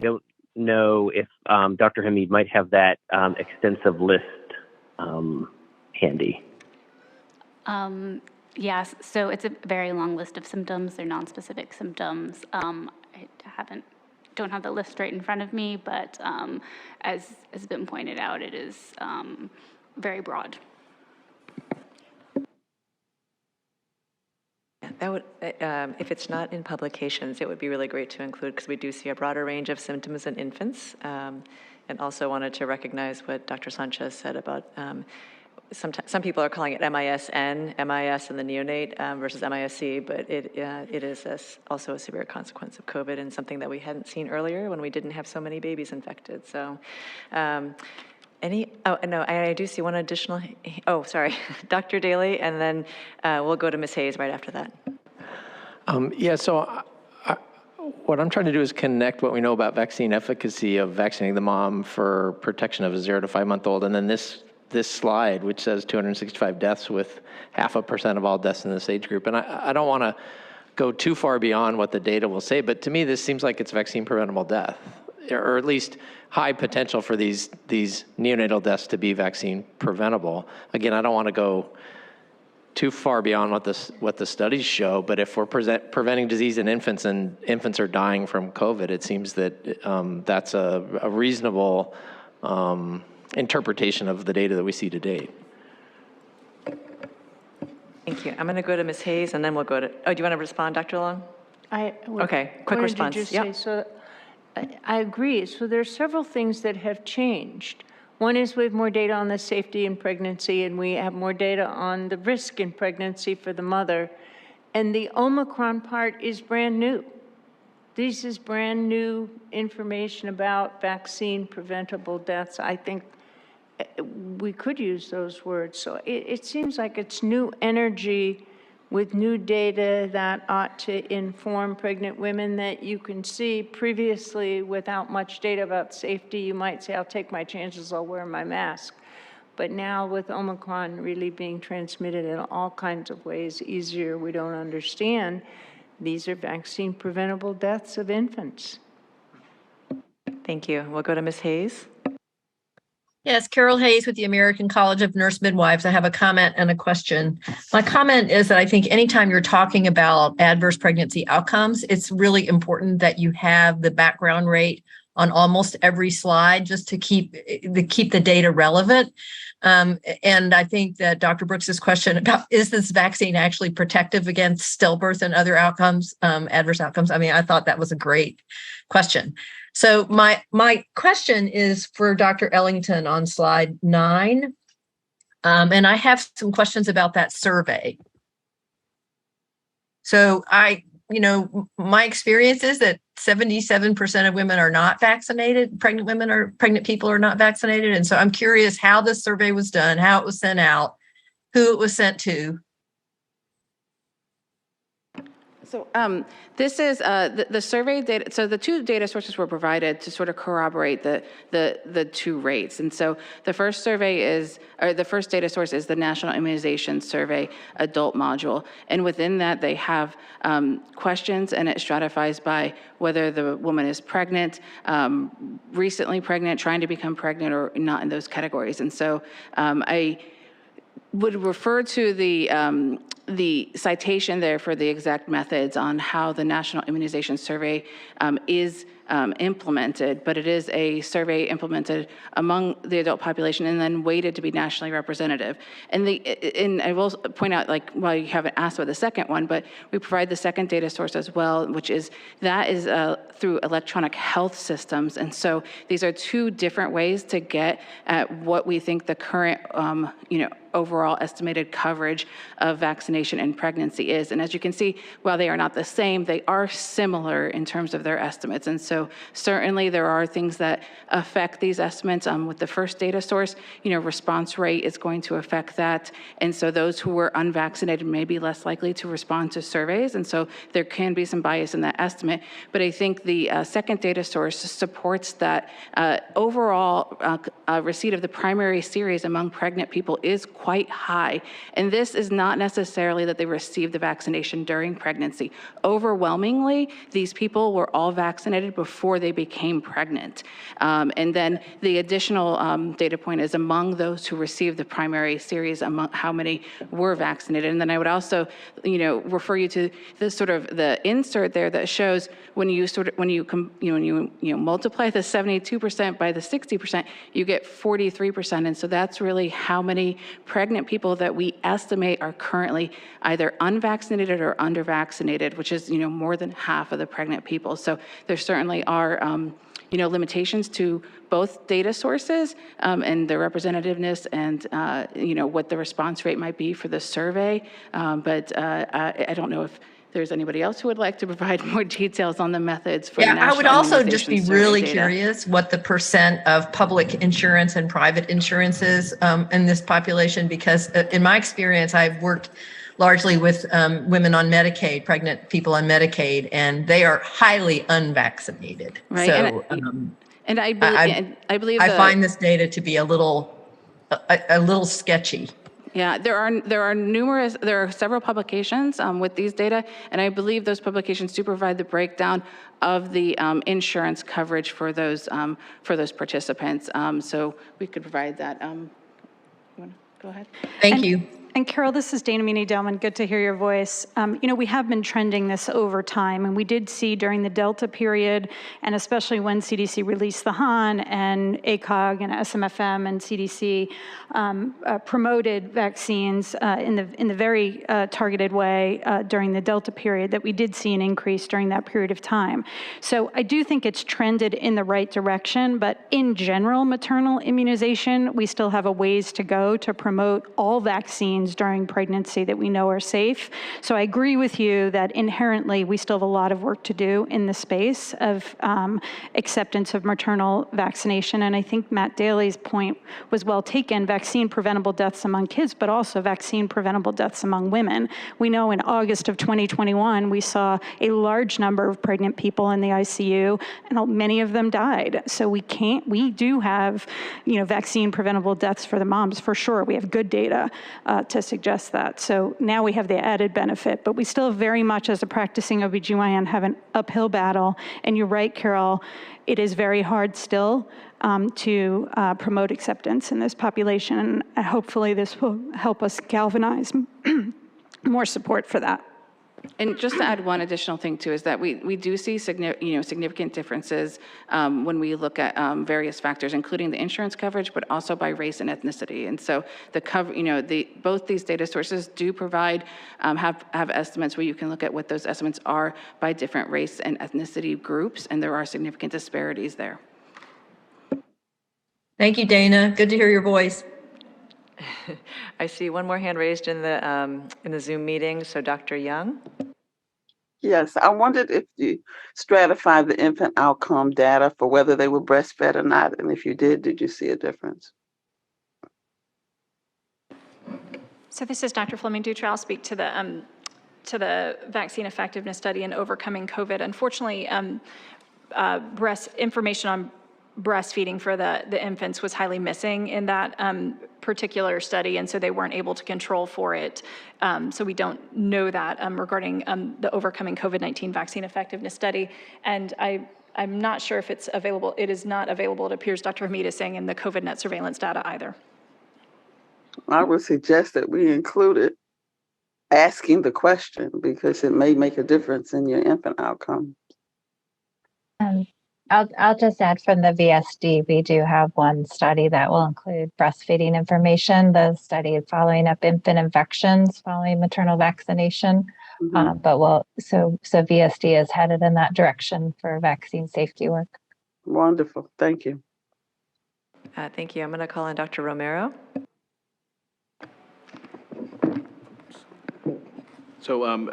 don't know if Dr. Hamid might have that extensive list handy. Yes, so it's a very long list of symptoms. They're non-specific symptoms. Don't have the list right in front of me, but as has been pointed out, it is very broad. That would, if it's not in publications, it would be really great to include, because we do see a broader range of symptoms in infants. And also wanted to recognize what Dr. Sanchez said about some people are calling it MIS-N, MIS in the neonate versus MIS-C, but it is also a severe consequence of COVID and something that we hadn't seen earlier when we didn't have so many babies infected. So I do see one additional, sorry, Dr. Daly, and then we'll go to Ms. Hayes right after that. What I'm trying to do is connect what we know about vaccine efficacy of vaccinating the mom for protection of a 0 to 5 month old, and then this slide, which says 265 deaths with 0.5% of all deaths in this age group. And I don't want to go too far beyond what the data will say, but to me, this seems like it's vaccine preventable death, or at least high potential for these neonatal deaths to be vaccine preventable. Again, I don't want to go too far beyond what the studies show, but if we're preventing disease in infants and infants are dying from COVID, it seems that that's a reasonable interpretation of the data that we see to date. Thank you. I'm going to go to Ms. Hayes, and then we'll go to, do you want to respond, Dr. Long? Okay, quick response. Yep. So I agree. So there are several things that have changed. One is we have more data on the safety in pregnancy, and we have more data on the risk in pregnancy for the mother. And the Omicron part is brand new. This is brand new information about vaccine preventable deaths. I think we could use those words. So it seems like it's new energy with new data that ought to inform pregnant women that you can see. Previously, without much data about safety, you might say, I'll take my chances, I'll wear my mask. But now with Omicron really being transmitted in all kinds of ways, easier, we don't understand, these are vaccine preventable deaths of infants. Thank you. We'll go to Ms. Hayes. Yes, Carol Hayes with the American College of Nurse Midwives. I have a comment and a question. My comment is that I think anytime you're talking about adverse pregnancy outcomes, it's really important that you have the background rate on almost every slide just to keep the data relevant. And I think that Dr. Brooks's question about, is this vaccine actually protective against stillbirth and other outcomes, adverse outcomes? I mean, I thought that was a great question. So my question is for Dr. Ellington on slide 9. And I have some questions about that survey. So my experience is that 77% of women are not vaccinated. Pregnant people are not vaccinated. And so I'm curious how this survey was done, how it was sent out, who it was sent to. So this is the survey data. So the two data sources were provided to sort of corroborate the two rates. And so the first the first data source is the National Immunization Survey adult module. And within that, they have questions, and it stratifies by whether the woman is pregnant, recently pregnant, trying to become pregnant, or not in those categories. And so I would refer to the citation there for the exact methods on how the National Immunization Survey is implemented, but it is a survey implemented among the adult population and then weighted to be nationally representative. And I will point out, well, you haven't asked about the second one, but we provide the second data source as well, which is through electronic health systems. And so these are two different ways to get at what we think the current, overall estimated coverage of vaccination and pregnancy is. And as you can see, while they are not the same, they are similar in terms of their estimates. And so certainly there are things that affect these estimates. With the first data source, response rate is going to affect that. And so those who were unvaccinated may be less likely to respond to surveys. And so there can be some bias in that estimate. But I think the second data source supports that overall receipt of the primary series among pregnant people is quite high. And this is not necessarily that they received the vaccination during pregnancy. Overwhelmingly, these people were all vaccinated before before they became pregnant. And then the additional data point is among those who received the primary series, among how many were vaccinated. And then I would also, refer you to the sort of the insert there that shows when you multiply the 72% by the 60%, you get 43%. And so that's really how many pregnant people that we estimate are currently either unvaccinated or undervaccinated, which is, more than half of the pregnant people. So there certainly are, limitations to both data sources and their representativeness and, what the response rate might be for the survey. But I don't know if there's anybody else who would like to provide more details on the methods for the national I would also just immunization be survey really data. curious what the percent of public insurance and private insurance is in this population, because in my experience, I've worked largely with women on Medicaid, pregnant people on Medicaid, and they are highly unvaccinated. Right. So And I believe I find this data to be a little sketchy. Yeah, there are several publications with these data, and I believe those publications do provide the breakdown of the insurance coverage for those participants. So we could provide that. You want to go ahead? Thank you. And Carol, this is Dana Meany-Delman. Good to hear your voice. We have been trending this over time, and we did see during the Delta period, and especially when CDC released the HAN and ACOG and SMFM and CDC promoted vaccines in the very targeted way during the Delta period, that we did see an increase during that period of time. So I do think it's trended in the right direction, but in general, maternal immunization, we still have a ways to go to promote all vaccines during pregnancy that we know are safe. So I agree with you that inherently we still have a lot of work to do in the space of acceptance of maternal vaccination. And I think Matt Daly's point was well taken, vaccine preventable deaths among kids, but also vaccine preventable deaths among women. We know in August of 2021, we saw a large number of pregnant people in the ICU, and many of them died. So we do have, vaccine preventable deaths for the moms, for sure. We have good data to suggest that. So now we have the added benefit, but we still very much as a practicing OBGYN have an uphill battle. And you're right, Carol, it is very hard still to promote acceptance in this population. And hopefully this will help us galvanize more support for that. And just to add one additional thing too, is that we do see significant differences when we look at various factors, including the insurance coverage, but also by race and ethnicity. And so both these data sources do provide have estimates where you can look at what those estimates are by different race and ethnicity groups, and there are significant disparities there. Thank you, Dana. Good to hear your voice. I see one more hand raised in the Zoom meeting. So Dr. Young. Yes, I wondered if you stratified the infant outcome data for whether they were breastfed or not, and if you did you see a difference? So this is Dr. Fleming Dutra. I'll speak to the vaccine effectiveness study in overcoming COVID. Unfortunately, information on breastfeeding for the infants was highly missing in that particular study, and so they weren't able to control for it. So we don't know that regarding the overcoming COVID-19 vaccine effectiveness study. And I'm not sure if it's available. It is not available, it appears, Dr. Hamid is saying, in the COVID-net surveillance data either. I would suggest that we include it asking the question, because it may make a difference in your infant outcome. I'll just add, from the VSD, we do have one study that will include breastfeeding information. The study is following up infant infections following maternal vaccination. Mm-hmm. So VSD is headed in that direction for vaccine safety work. Wonderful. Thank you. Thank you. I'm going to call on Dr. Romero. So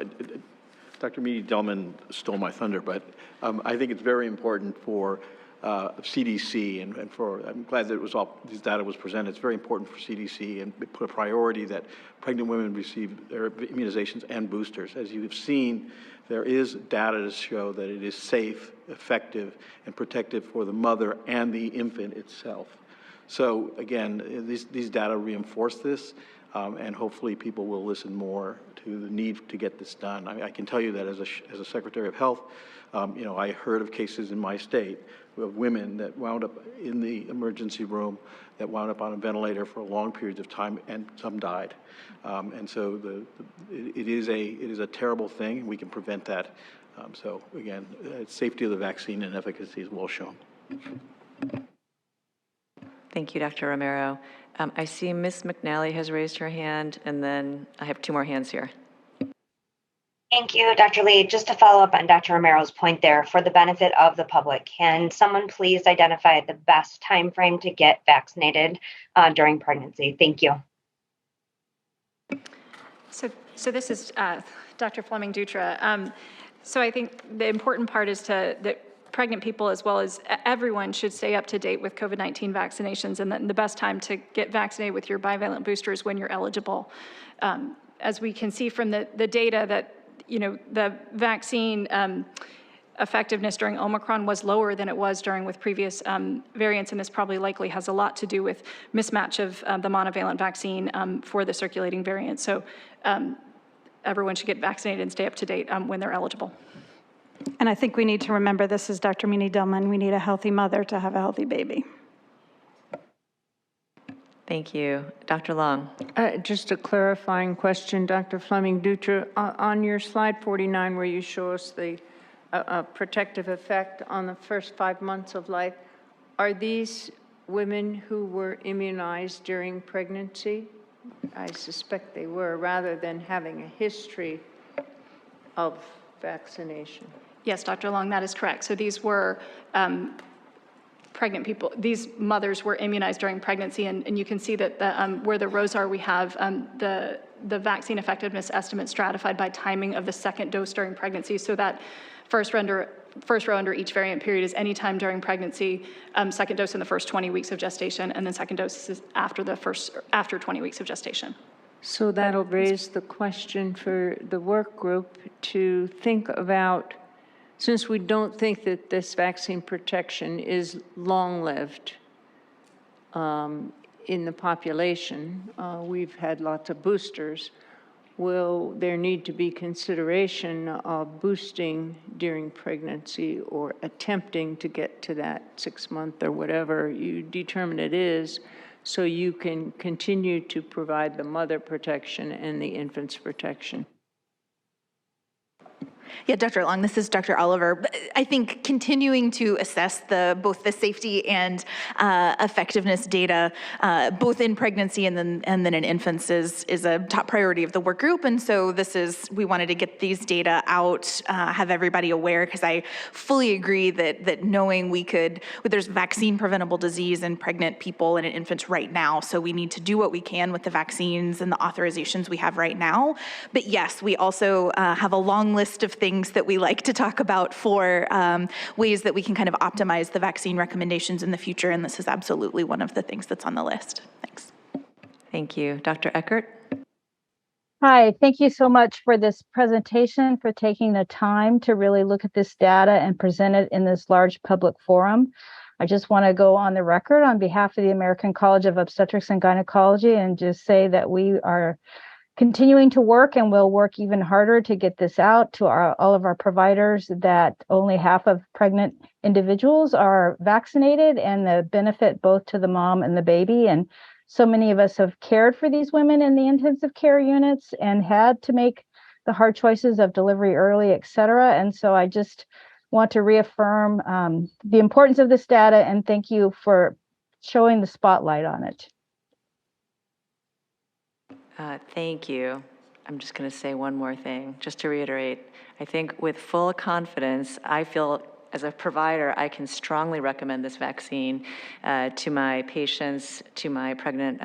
Dr. Meany-Delman stole my thunder, but I think it's very important for CDC and I'm glad that this data was presented. It's very important for CDC and put a priority that pregnant women receive their immunizations and boosters. As you have seen, there is data to show that it is safe, effective, and protective for the mother and the infant itself. So again, these data reinforce this. and hopefully people will listen more to the need to get this done. I can tell you that as a Secretary of Health, I heard of cases in my state of women that wound up in the emergency room, that wound up on a ventilator for long periods of time, and some died. And so it is a terrible thing, and we can prevent that. So again, safety of the vaccine and efficacy is well shown. Thank you, Dr. Romero. I see Ms. McNally has raised her hand, and then I have 2 more hands here. Thank you, Dr. Lee. Just to follow up on Dr. Romero's point there, for the benefit of the public, can someone please identify the best time frame to get vaccinated during pregnancy? Thank you. So this is Dr. Fleming-Dutra. So I think the important part is that pregnant people, as well as everyone, should stay up to date with COVID-19 vaccinations, and the best time to get vaccinated with your bivalent booster is when you're eligible. As we can see from the data that, the vaccine effectiveness during Omicron was lower than it was with previous variants, and this probably likely has a lot to do with mismatch of the monovalent vaccine for the circulating variant. So everyone should get vaccinated and stay up to date when they're eligible. And I think we need to remember, this is Dr. Meany-Dillman, we need a healthy mother to have a healthy baby. Thank you. Dr. Long. Just a clarifying question, Dr. Fleming-Dutra. On your slide 49, where you show us the protective effect on the first 5 months of life, are these women who were immunized during pregnancy? I suspect they were, rather than having a history of vaccination. Yes, Dr. Long, that is correct. So these were pregnant people. These mothers were immunized during pregnancy, and you can see that where the rows are, we have the vaccine effectiveness estimate stratified by timing of the second dose during pregnancy. So that first row under each variant period is any time during pregnancy, second dose in the first 20 weeks of gestation, and then second dose is after 20 weeks of gestation. So that'll raise the question for the work group to think about, since we don't think that this vaccine protection is long-lived in the population, we've had lots of boosters, will there need to be consideration of boosting during pregnancy or attempting to get to that 6 month or whatever you determine it is, so you can continue to provide the mother protection and the infant's protection? Yeah, Dr. Long, this is Dr. Oliver. I think continuing to assess both the safety and effectiveness data, both in pregnancy and then in infants, is a top priority of the work group. And so we wanted to get these data out, have everybody aware, because I fully agree that knowing there's vaccine preventable disease in pregnant people and in infants right now. So we need to do what we can with the vaccines and the authorizations we have right now. But yes, we also have a long list of things that we like to talk about for ways that we can kind of optimize the vaccine recommendations in the future, and this is absolutely one of the things that's on the list. Thanks. Thank you. Dr. Eckert? Hi, thank you so much for this presentation, for taking the time to really look at this data and present it in this large public forum. I just want to go on the record on behalf of the American College of Obstetrics and Gynecology and just say that we are continuing to work, and we'll work even harder to get this out to all of our providers, that only half of pregnant individuals are vaccinated, and the benefit both to the mom and the baby. And so many of us have cared for these women in the intensive care units and had to make the hard choices of delivery early, et cetera. And so I just want to reaffirm the importance of this data, and thank you for showing the spotlight on it. Thank you. I'm just going to say one more thing, just to reiterate. I think with full confidence, I feel as a provider, I can strongly recommend this vaccine to my patients, to my pregnant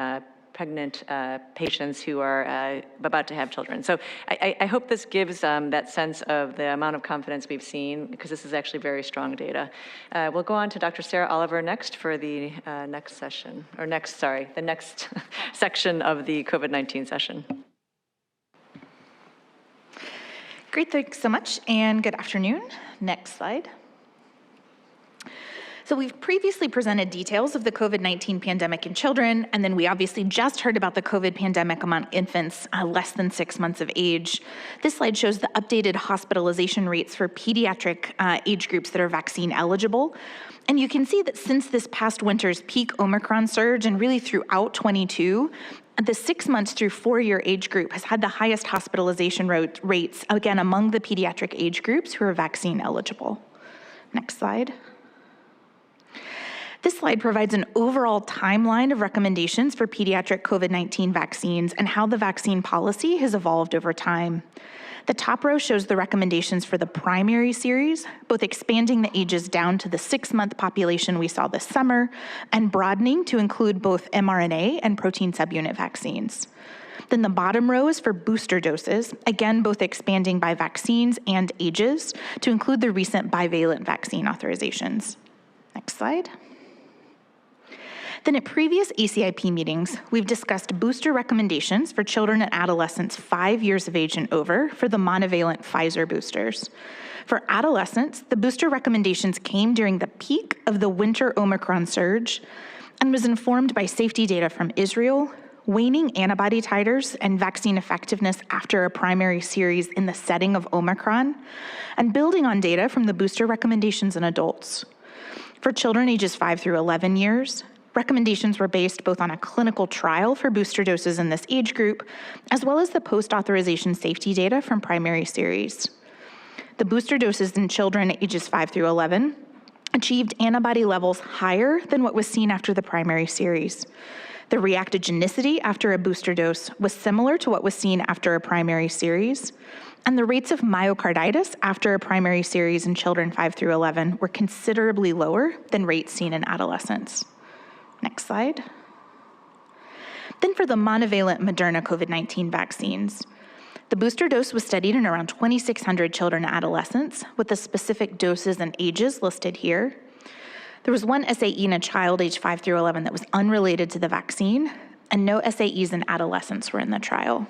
patients who are about to have children. So I hope this gives that sense of the amount of confidence we've seen, because this is actually very strong data. We'll go on to Dr. Sarah Oliver next for the next session, or the next section of the COVID-19 session. Great, thanks so much, and good afternoon. Next slide. So we've previously presented details of the COVID-19 pandemic in children, and then we obviously just heard about the COVID pandemic among infants less than 6 months of age. This slide shows the updated hospitalization rates for pediatric age groups that are vaccine eligible. And you can see that since this past winter's peak Omicron surge and really throughout 22, the 6 months through 4-year age group has had the highest hospitalization rates, again, among the pediatric age groups who are vaccine eligible. Next slide. This slide provides an overall timeline of recommendations for pediatric COVID-19 vaccines and how the vaccine policy has evolved over time. The top row shows the recommendations for the primary series, both expanding the ages down to the 6-month population we saw this summer and broadening to include both mRNA and protein subunit vaccines. Then the bottom row is for booster doses, again, both expanding by vaccines and ages to include the recent bivalent vaccine authorizations. Next slide. Then at previous ACIP meetings, we've discussed booster recommendations for children and adolescents 5 years of age and over for the monovalent Pfizer boosters. For adolescents, the booster recommendations came during the peak of the winter Omicron surge and was informed by safety data from Israel, waning antibody titers and vaccine effectiveness after a primary series in the setting of Omicron, and building on data from the booster recommendations in adults. For children ages 5 through 11 years, recommendations were based both on a clinical trial for booster doses in this age group, as well as the post-authorization safety data from primary series. The booster doses in children ages 5 through 11 achieved antibody levels higher than what was seen after the primary series. The reactogenicity after a booster dose was similar to what was seen after a primary series, and the rates of myocarditis after a primary series in children 5 through 11 were considerably lower than rates seen in adolescents. Next slide. Then for the monovalent Moderna COVID-19 vaccines, the booster dose was studied in around 2,600 children and adolescents with the specific doses and ages listed here. There was one SAE in a child aged 5 through 11 that was unrelated to the vaccine, and no SAEs in adolescents were in the trial.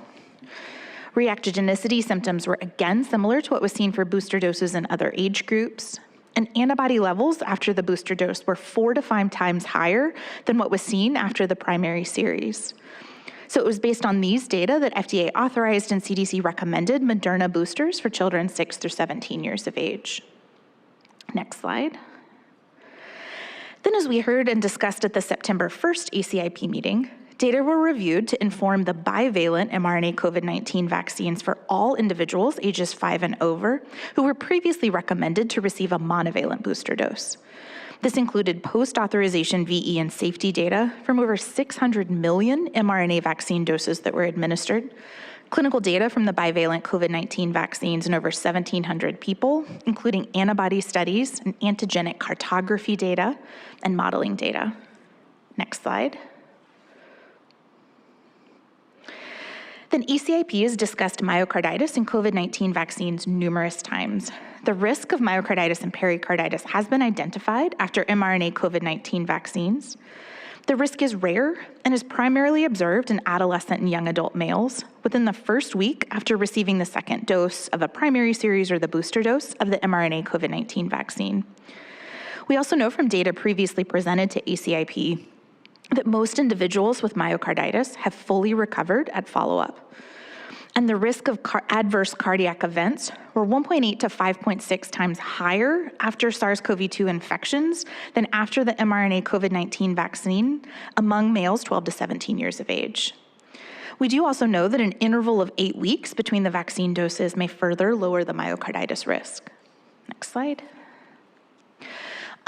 Reactogenicity symptoms were again similar to what was seen for booster doses in other age groups, and antibody levels after the booster dose were 4 to 5 times higher than what was seen after the primary series. So it was based on these data that FDA authorized and CDC recommended Moderna boosters for children 6 through 17 years of age. Next slide. Then, as we heard and discussed at the September 1st ACIP meeting, data were reviewed to inform the bivalent mRNA COVID-19 vaccines for all individuals ages 5 and over who were previously recommended to receive a monovalent booster dose. This included post-authorization VE and safety data from over 600 million mRNA vaccine doses that were administered, clinical data from the bivalent COVID-19 vaccines in over 1,700 people, including antibody studies and antigenic cartography data and modeling data. Next slide. Then ACIP has discussed myocarditis and COVID-19 vaccines numerous times. The risk of myocarditis and pericarditis has been identified after mRNA COVID-19 vaccines. The risk is rare and is primarily observed in adolescent and young adult males within the first week after receiving the second dose of a primary series or the booster dose of the mRNA COVID-19 vaccine. We also know from data previously presented to ACIP that most individuals with myocarditis have fully recovered at follow-up. And the risk of adverse cardiac events were 1.8 to 5.6 times higher after SARS-CoV-2 infections than after the mRNA COVID-19 vaccine among males 12 to 17 years of age. We do also know that an interval of 8 weeks between the vaccine doses may further lower the myocarditis risk. Next slide.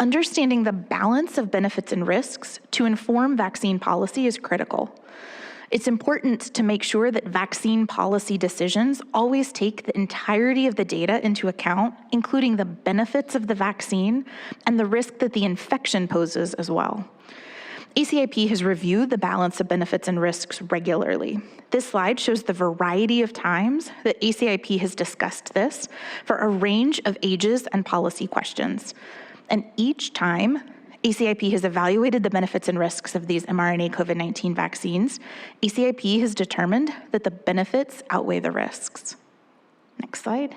Understanding the balance of benefits and risks to inform vaccine policy is critical. It's important to make sure that vaccine policy decisions always take the entirety of the data into account, including the benefits of the vaccine and the risk that the infection poses as well. ACIP has reviewed the balance of benefits and risks regularly. This slide shows the variety of times that ACIP has discussed this for a range of ages and policy questions. And each time, ACIP has evaluated the benefits and risks of these mRNA COVID-19 vaccines. ACIP has determined that the benefits outweigh the risks. Next slide.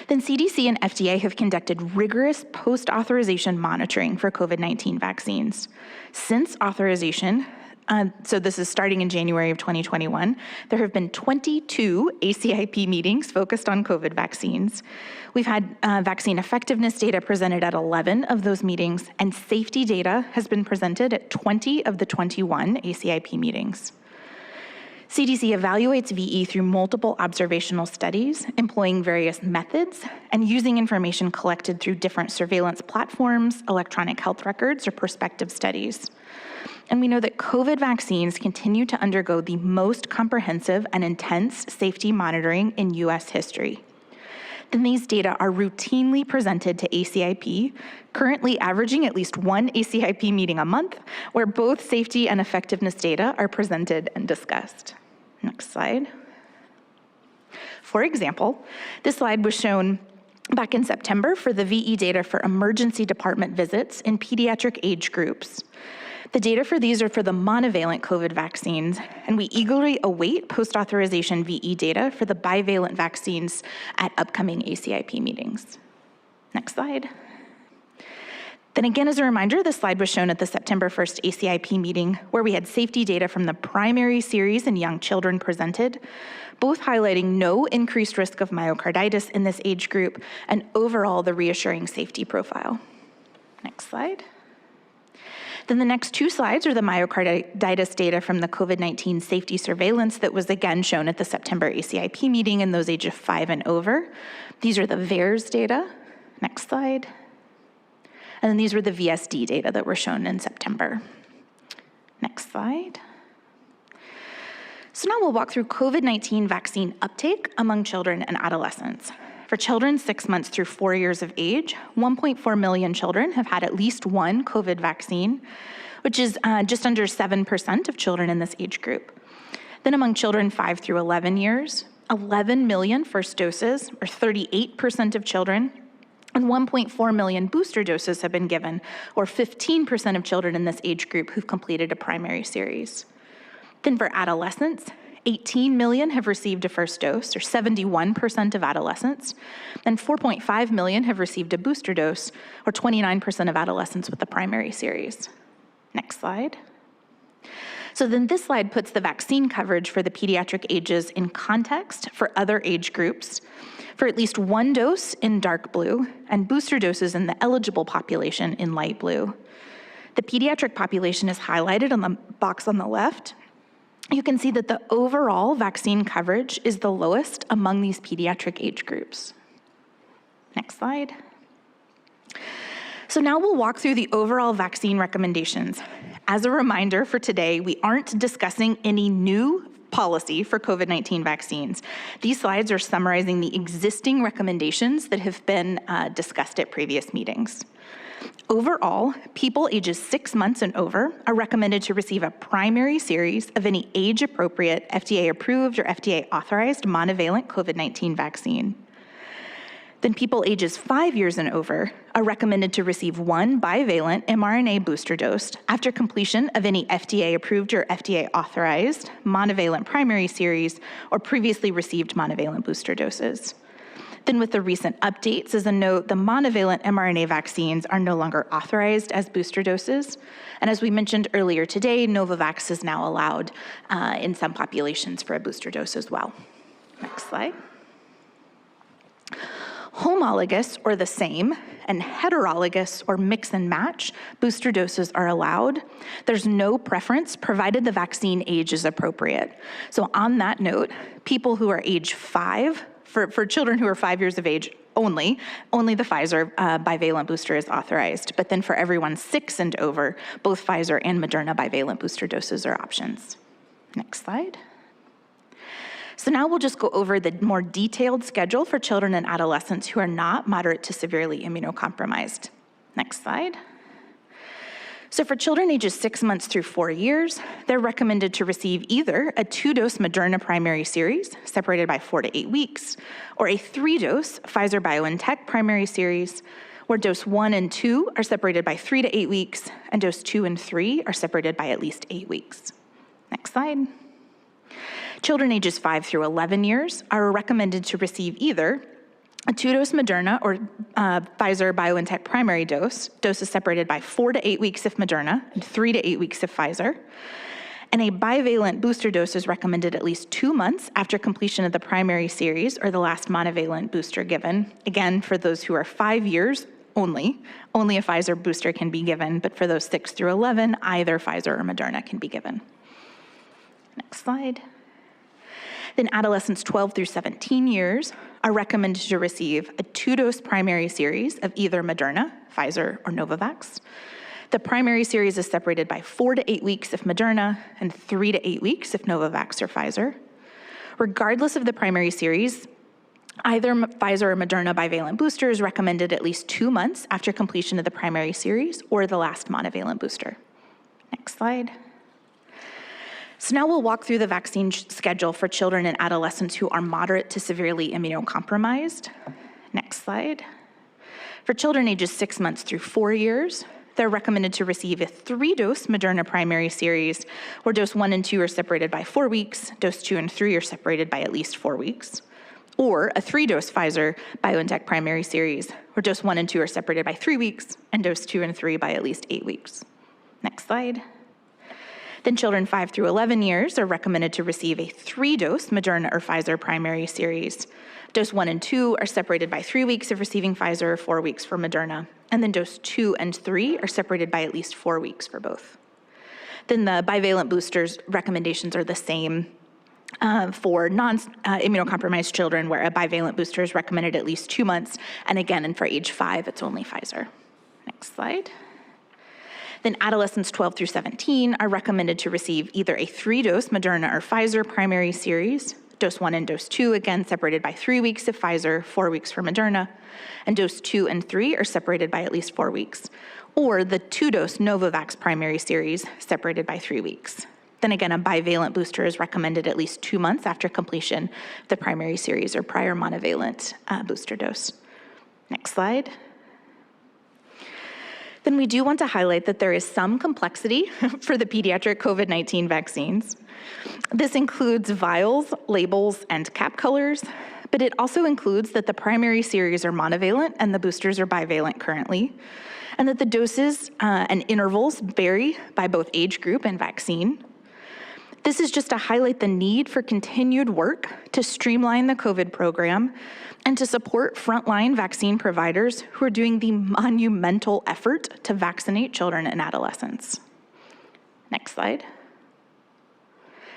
Then CDC and FDA have conducted rigorous post-authorization monitoring for COVID-19 vaccines. Since authorization, so this is starting in January of 2021, there have been 22 ACIP meetings focused on COVID vaccines. We've had vaccine effectiveness data presented at 11 of those meetings, and safety data has been presented at 20 of the 21 ACIP meetings. CDC evaluates VE through multiple observational studies, employing various methods, and using information collected through different surveillance platforms, electronic health records, or prospective studies. And we know that COVID vaccines continue to undergo the most comprehensive and intense safety monitoring in US history. Then these data are routinely presented to ACIP, currently averaging at least one ACIP meeting a month, where both safety and effectiveness data are presented and discussed. Next slide. For example, this slide was shown back in September for the VE data for emergency department visits in pediatric age groups. The data for these are for the monovalent COVID vaccines, and we eagerly await post-authorization VE data for the bivalent vaccines at upcoming ACIP meetings. Next slide. Then again, as a reminder, this slide was shown at the September 1st ACIP meeting, where we had safety data from the primary series in young children presented, both highlighting no increased risk of myocarditis in this age group and overall the reassuring safety profile. Next slide. Then the next two slides are the myocarditis data from the COVID-19 safety surveillance that was again shown at the September ACIP meeting in those ages 5 and over. These are the VAERS data. Next slide. And then these were the VSD data that were shown in September. Next slide. So now we'll walk through COVID-19 vaccine uptake among children and adolescents. For children 6 months through 4 years of age, 1.4 million children have had at least one COVID vaccine, which is just under 7% of children in this age group. Then among children 5 through 11 years, 11 million first doses, or 38% of children, and 1.4 million booster doses have been given, or 15% of children in this age group who've completed a primary series. Then for adolescents, 18 million have received a first dose, or 71% of adolescents, and 4.5 million have received a booster dose, or 29% of adolescents with the primary series. Next slide. So then this slide puts the vaccine coverage for the pediatric ages in context for other age groups, for at least one dose in dark blue, and booster doses in the eligible population in light blue. The pediatric population is highlighted on the box on the left. You can see that the overall vaccine coverage is the lowest among these pediatric age groups. Next slide. So now we'll walk through the overall vaccine recommendations. As a reminder for today, we aren't discussing any new policy for COVID-19 vaccines. These slides are summarizing the existing recommendations that have been discussed at previous meetings. Overall, people ages 6 months and over are recommended to receive a primary series of any age-appropriate, FDA-approved or FDA-authorized monovalent COVID-19 vaccine. Then people ages 5 years and over are recommended to receive one bivalent mRNA booster dose after completion of any FDA-approved or FDA-authorized monovalent primary series or previously received monovalent booster doses. Then with the recent updates, as a note, the monovalent mRNA vaccines are no longer authorized as booster doses. And as we mentioned earlier today, Novavax is now allowed in some populations for a booster dose as well. Next slide. Homologous or the same and heterologous or mix and match booster doses are allowed. There's no preference provided the vaccine age is appropriate. So on that note, people who are age 5, for children who are 5 years of age only the Pfizer bivalent booster is authorized. But then for everyone 6 and over, both Pfizer and Moderna bivalent booster doses are options. Next slide. So now we'll just go over the more detailed schedule for children and adolescents who are not moderate to severely immunocompromised. Next slide. So for children ages 6 months through 4 years, they're recommended to receive either a 2-dose Moderna primary series, separated by 4 to 8 weeks, or a 3-dose Pfizer-BioNTech primary series, where dose 1 and 2 are separated by 3 to 8 weeks, and dose 2 and 3 are separated by at least 8 weeks. Next slide. Children ages 5 through 11 years are recommended to receive either A 2-dose Moderna or Pfizer-BioNTech primary dose is separated by 4 to 8 weeks if Moderna and 3 to 8 weeks if Pfizer. And a bivalent booster dose is recommended at least 2 months after completion of the primary series or the last monovalent booster given. Again, for those who are 5 years only a Pfizer booster can be given, but for those 6 through 11, either Pfizer or Moderna can be given. Next slide. Then adolescents 12 through 17 years are recommended to receive a 2-dose primary series of either Moderna, Pfizer, or Novavax. The primary series is separated by 4 to 8 weeks if Moderna and 3 to 8 weeks if Novavax or Pfizer. Regardless of the primary series, either Pfizer or Moderna bivalent booster is recommended at least 2 months after completion of the primary series or the last monovalent booster. Next slide. So now we'll walk through the vaccine schedule for children and adolescents who are moderate to severely immunocompromised. Next slide. For children ages 6 months through 4 years, they're recommended to receive a 3-dose Moderna primary series, where dose 1 and 2 are separated by 4 weeks, dose 2 and 3 are separated by at least 4 weeks, or a 3-dose Pfizer-BioNTech primary series, where dose 1 and 2 are separated by 3 weeks, and dose 2 and 3 by at least 8 weeks. Next slide. Then children 5 through 11 years are recommended to receive a 3-dose Moderna or Pfizer primary series. Dose 1 and 2 are separated by 3 weeks of receiving Pfizer or 4 weeks for Moderna. And then dose 2 and 3 are separated by at least 4 weeks for both. Then the bivalent boosters recommendations are the same for non-immunocompromised children, where a bivalent booster is recommended at least 2 months. And again, and for age 5, it's only Pfizer. Next slide. Then adolescents 12 through 17 are recommended to receive either a 3-dose Moderna or Pfizer primary series, dose 1 and dose 2, again separated by 3 weeks of Pfizer, 4 weeks for Moderna, and dose 2 and 3 are separated by at least 4 weeks, or the 2-dose Novavax primary series separated by 3 weeks. Then again, a bivalent booster is recommended at least 2 months after completion of the primary series or prior monovalent booster dose. Next slide. Then we do want to highlight that there is some complexity for the pediatric COVID-19 vaccines. This includes vials, labels, and cap colors, but it also includes that the primary series are monovalent and the boosters are bivalent currently, and that the doses and intervals vary by both age group and vaccine. This is just to highlight the need for continued work to streamline the COVID program and to support frontline vaccine providers who are doing the monumental effort to vaccinate children and adolescents. Next slide.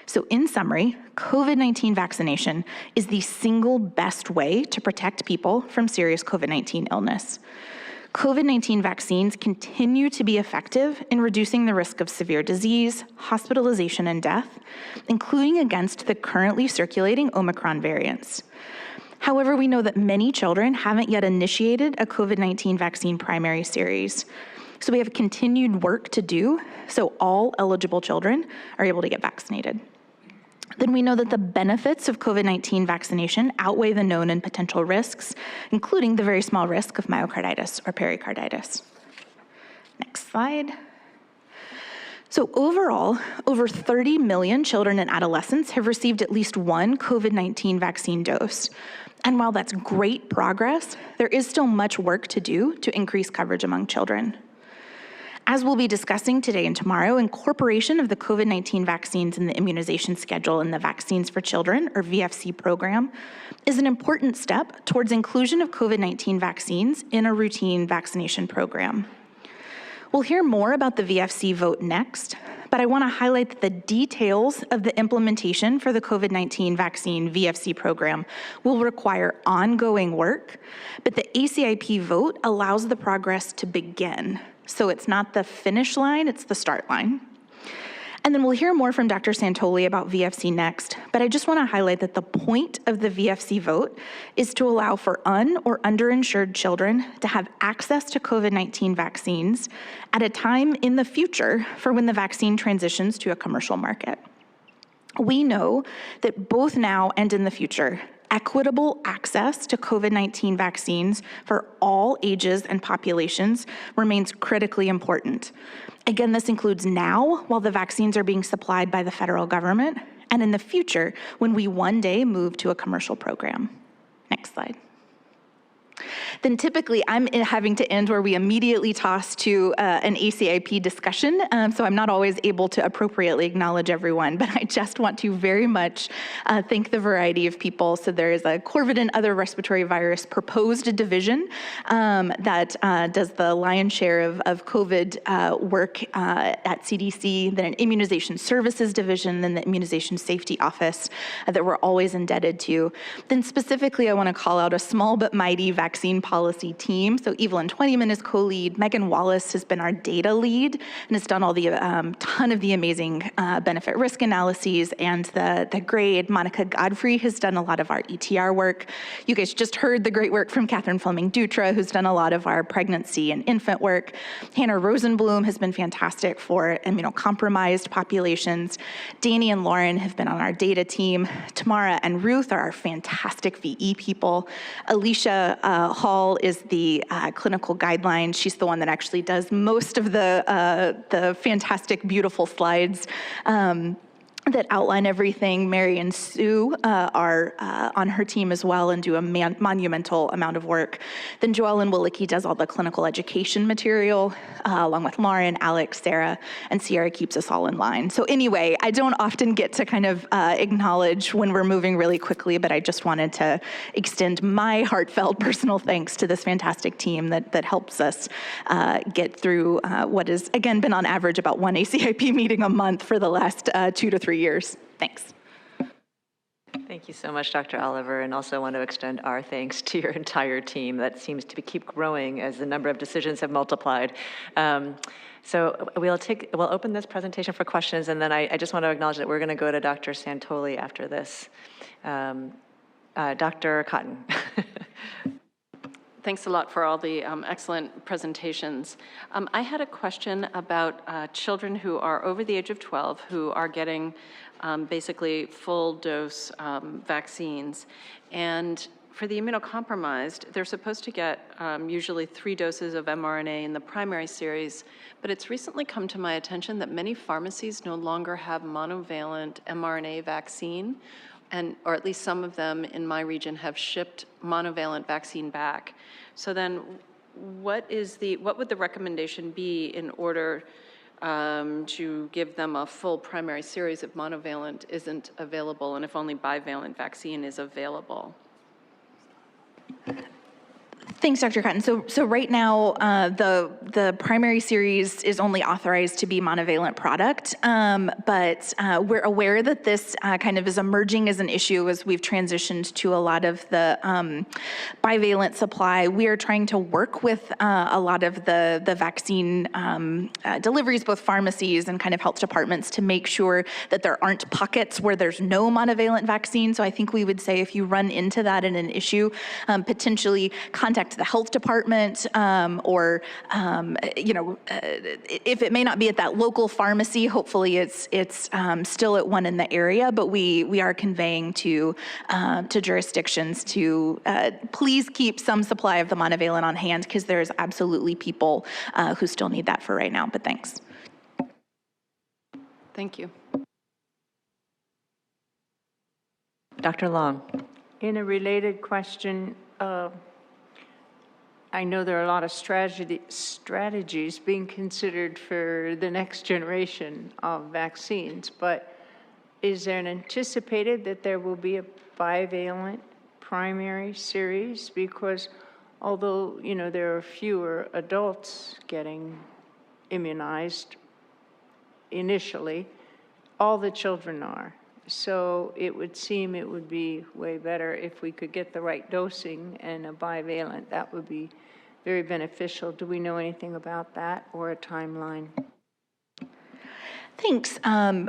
So in summary, COVID-19 vaccination is the single best way to protect people from serious COVID-19 illness. COVID-19 vaccines continue to be effective in reducing the risk of severe disease, hospitalization, and death, including against the currently circulating Omicron variants. However, we know that many children haven't yet initiated a COVID-19 vaccine primary series. So we have continued work to do so all eligible children are able to get vaccinated. Then we know that the benefits of COVID-19 vaccination outweigh the known and potential risks, including the very small risk of myocarditis or pericarditis. Next slide. So overall, over 30 million children and adolescents have received at least one COVID-19 vaccine dose. And while that's great progress, there is still much work to do to increase coverage among children. As we'll be discussing today and tomorrow, incorporation of the COVID-19 vaccines in the immunization schedule in the Vaccines for Children, or VFC program, is an important step towards inclusion of COVID-19 vaccines in a routine vaccination program. We'll hear more about the VFC vote next, but I want to highlight that the details of the implementation for the COVID-19 vaccine VFC program will require ongoing work, but the ACIP vote allows the progress to begin. So it's not the finish line, it's the start line. And then we'll hear more from Dr. Santoli about VFC next, but I just want to highlight that the point of the VFC vote is to allow for or underinsured children to have access to COVID-19 vaccines at a time in the future for when the vaccine transitions to a commercial market. We know that both now and in the future, equitable access to COVID-19 vaccines for all ages and populations remains critically important. Again, this includes now, while the vaccines are being supplied by the federal government, and in the future, when we one day move to a commercial program. Next slide. then typically I'm having to end where we immediately toss to an ACIP discussion. So I'm not always able to appropriately acknowledge everyone, but I just want to very much thank the variety of people. So there is a Corvid and other respiratory virus proposed division that does the lion's share of COVID work at CDC, then an immunization services division, then the immunization safety office that we're always indebted to. Then specifically, I want to call out a small but mighty vaccine policy team. So Evelyn Twentyman is co-lead. Megan Wallace has been our data lead and has done all the ton of the amazing benefit risk analyses and the grade. Monica Godfrey has done a lot of our ETR work. You guys just heard the great work from Catherine Fleming-Dutra, who's done a lot of our pregnancy and infant work. Hannah Rosenblum has been fantastic for immunocompromised populations. Danny and Lauren have been on our data team. Tamara and Ruth are our fantastic VE people. Alicia Hall is the clinical guideline. She's the one that actually does most of the fantastic, beautiful slides that outline everything. Mary and Sue are on her team as well and do a monumental amount of work. Then Joellen Willicke does all the clinical education material, along with Lauren, Alex, Sarah, and Sierra keeps us all in line. So anyway, I don't often get to kind of acknowledge when we're moving really quickly, but I just wanted to extend my heartfelt personal thanks to this fantastic team that helps us get through what has, again, been on average about one ACIP meeting a month for the last 2 to 3 years. Thanks. Thank you so much, Dr. Oliver, and also want to extend our thanks to your entire team that seems to keep growing as the number of decisions have multiplied. So we'll open this presentation for questions, and then I just want to acknowledge that we're going to go to Dr. Santoli after this. Dr. Cotton. Thanks a lot for all the excellent presentations. I had a question about children who are over the age of 12 who are getting basically full dose vaccines. And for the immunocompromised, they're supposed to get usually 3 doses of mRNA in the primary series, but it's recently come to my attention that many pharmacies no longer have monovalent mRNA vaccine, or at least some of them in my region have shipped monovalent vaccine back. So then what would the recommendation be in order to give them a full primary series if monovalent isn't available and if only bivalent vaccine is available? Thanks, Dr. Cotton. So right now, the primary series is only authorized to be monovalent product, but we're aware that this kind of is emerging as an issue as we've transitioned to a lot of the bivalent supply. We are trying to work with a lot of the vaccine deliveries, both pharmacies and kind of health departments, to make sure that there aren't pockets where there's no monovalent vaccine. So I think we would say if you run into that in an issue, potentially contact the health department, or if it may not be at that local pharmacy, hopefully it's still at one in the area. But we are conveying to jurisdictions to please keep some supply of the monovalent on hand, because there's absolutely people who still need that for right now. But thanks. Thank you. Dr. Long. In a related question, I know there are a lot of strategies being considered for the next generation of vaccines, but is there an anticipated that there will be a bivalent primary series? Because although, there are fewer adults getting immunized initially, all the children are. So it would seem it would be way better if we could get the right dosing and a bivalent. That would be very beneficial. Do we know anything about that or a timeline? Thanks.